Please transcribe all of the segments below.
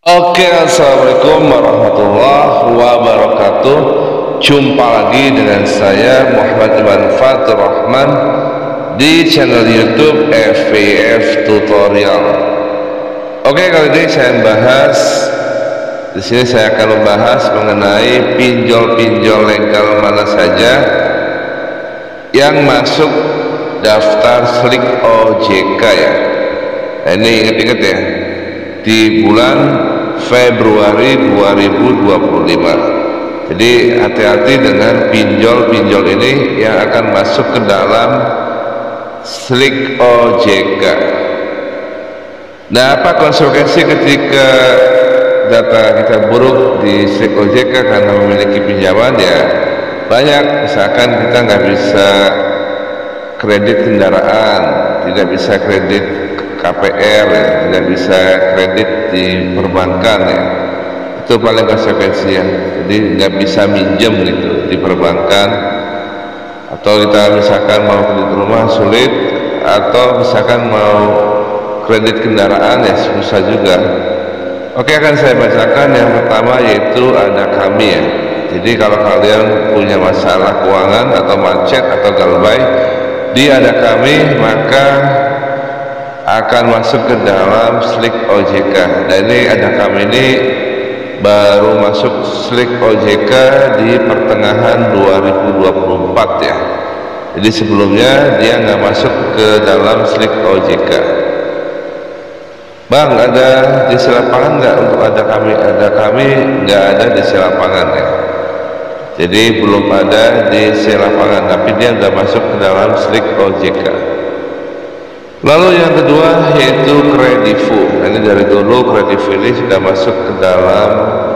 Oke, assalamualaikum warahmatullahi wabarakatuh. Jumpa lagi dengan saya Muhammad Iman Fatur Rahman di channel YouTube FVF Tutorial. Oke, kali ini saya bahas di sini saya akan membahas mengenai pinjol-pinjol legal mana saja yang masuk daftar slik OJK ya. Nah, ini ingat-ingat ya, di bulan Februari 2025. Jadi hati-hati dengan pinjol-pinjol ini yang akan masuk ke dalam slik OJK. Nah, apa konsekuensi ketika data kita buruk di slik OJK karena memiliki pinjaman? Ya banyak, misalkan kita nggak bisa kredit kendaraan, tidak bisa kredit KPR ya, tidak bisa kredit di perbankan ya, itu paling konsekuensi ya. Jadi nggak bisa minjem gitu di perbankan, atau kita misalkan mau kredit rumah sulit, atau misalkan mau kredit kendaraan ya susah juga. Oke, akan saya bacakan yang pertama, yaitu ada kami ya. Jadi kalau kalian punya masalah keuangan atau macet atau galbay di ada kami, maka akan masuk ke dalam slik OJK. Nah, ini ada kami ini baru masuk slik OJK di pertengahan 2024 ya. Jadi sebelumnya dia nggak masuk ke dalam slik OJK. Bang, ada di lapangan nggak untuk ada kami? Ada kami nggak ada di lapangan ya. Jadi belum ada di lapangan, tapi dia udah masuk ke dalam slik OJK. Lalu yang kedua yaitu Kredivo. Nah, ini dari dulu Kredivo ini sudah masuk ke dalam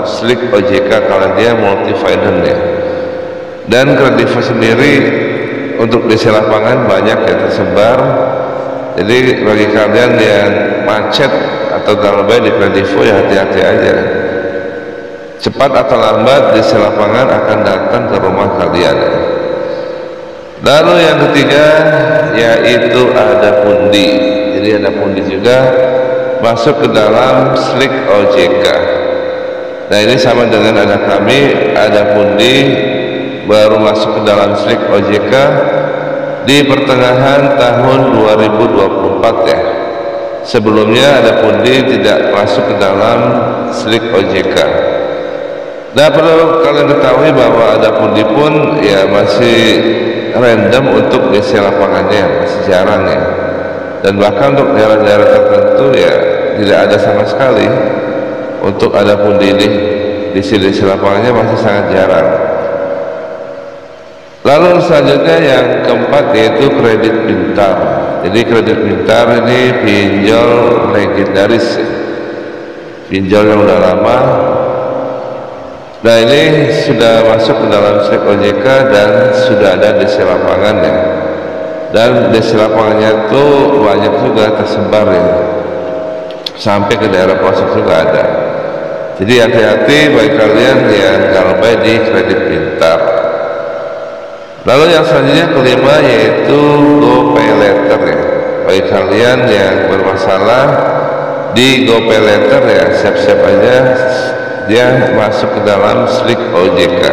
slik OJK karena dia multi finance ya. Dan Kredivo sendiri untuk di lapangan banyak yang tersebar. Jadi bagi kalian yang macet atau galbay di Kredivo ya hati-hati aja. Cepat atau lambat di lapangan akan datang ke rumah kalian ya. Lalu yang ketiga yaitu ada pundi. Jadi ada pundi juga masuk ke dalam slik OJK. Nah, ini sama dengan ada kami, ada pundi baru masuk ke dalam slik OJK di pertengahan tahun 2024 ya. Sebelumnya ada pundi tidak masuk ke dalam slik OJK. Nah, perlu kalian ketahui bahwa ada pundi pun ya masih random untuk isi lapangannya, masih jarang ya. Dan bahkan untuk daerah-daerah tertentu ya tidak ada sama sekali untuk ada pundi ini, di isi lapangannya masih sangat jarang. Lalu selanjutnya yang keempat yaitu kredit pintar. Jadi kredit pintar ini pinjol legendaris ya. Pinjol yang udah lama. Nah, ini sudah masuk ke dalam slik OJK dan sudah ada di lapangan ya. Dan di lapangannya itu banyak juga tersebar ya, sampai ke daerah pelosok juga ada. Jadi hati-hati bagi kalian yang galbay di kredit pintar. Lalu yang selanjutnya kelima yaitu GoPayLater ya. Bagi kalian yang bermasalah di GoPayLater ya, siap-siap aja dia masuk ke dalam slik OJK.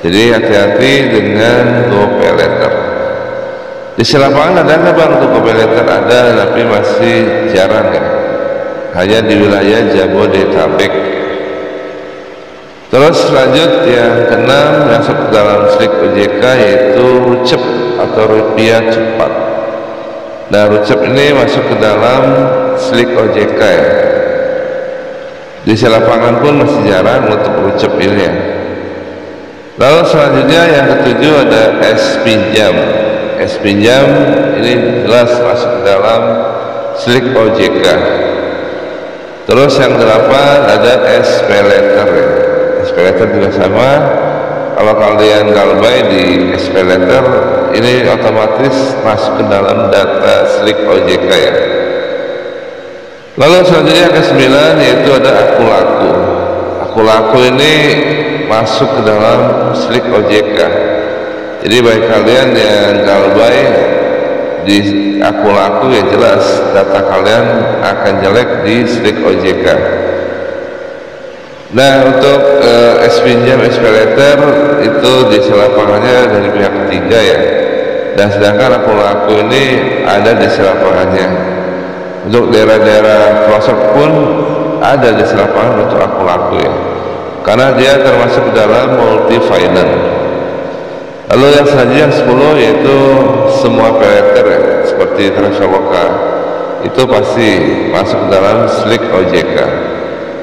Jadi hati-hati dengan GoPayLater. Di lapangan ada nggak bang untuk GoPayLater? Ada, tapi masih jarang ya, hanya di wilayah Jabodetabek. Terus lanjut yang keenam masuk ke dalam slik OJK yaitu Rucep atau rupiah cepat. Nah, Rucep ini masuk ke dalam slik OJK ya. Di lapangan pun masih jarang untuk Rucep ini ya. Lalu selanjutnya yang ketujuh ada S Pinjam. S Pinjam ini jelas masuk ke dalam slik OJK. Terus yang delapan ada SPayLater ya. SPayLater juga sama. Kalau kalian galbay di SPayLater ini otomatis masuk ke dalam data slik OJK ya. Lalu selanjutnya ke-9 yaitu ada Akulaku. Akulaku ini masuk ke dalam slik OJK. Jadi bagi kalian yang galbay di Akulaku ya jelas data kalian akan jelek di slik OJK. Nah, untuk pinjam, letter itu di lapangannya dari pihak ketiga ya. Dan sedangkan akun laku ini ada di lapangannya. Untuk daerah-daerah pelosok pun ada di lapangan untuk akun laku ya. Karena dia termasuk dalam multi finance. Lalu yang selanjutnya yang 10 yaitu semua paylater ya, seperti Traveloka itu pasti masuk dalam slik OJK,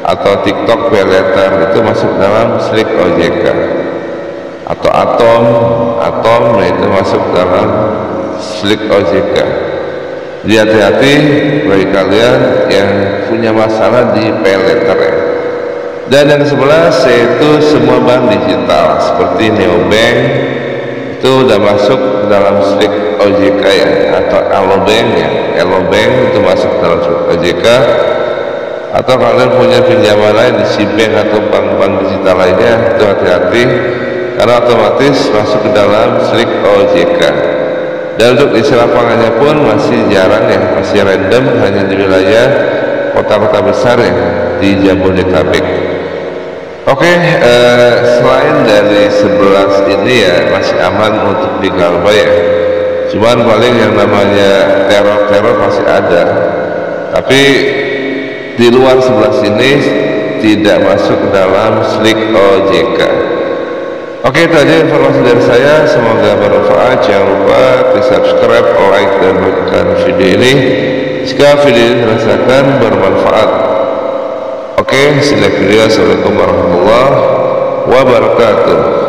atau TikTok paylater itu masuk dalam slik OJK, atau Atom itu masuk dalam slik OJK. Jadi hati-hati bagi kalian yang punya masalah di paylater ya. Dan yang ke-11 yaitu semua bank digital seperti Neobank itu udah masuk dalam slik OJK ya, atau Alobank ya. Alobank itu masuk dalam slik OJK. Atau kalian punya pinjaman lain di Cbank atau bank-bank digital lainnya, itu hati-hati karena otomatis masuk ke dalam slik OJK. Dan untuk isi lapangannya pun masih jarang ya, masih random, hanya di wilayah kota-kota besar ya, di Jabodetabek. Oke, selain dari 11 ini ya masih aman untuk di Galba ya. Cuman paling yang namanya teror-teror masih ada. Tapi di luar 11 ini tidak masuk dalam slik OJK. Oke, itu aja informasi dari saya. Semoga bermanfaat. Jangan lupa di subscribe, like, dan bagikan video ini jika video ini dirasakan bermanfaat. Oke, see you next video. Assalamualaikum warahmatullahi wabarakatuh.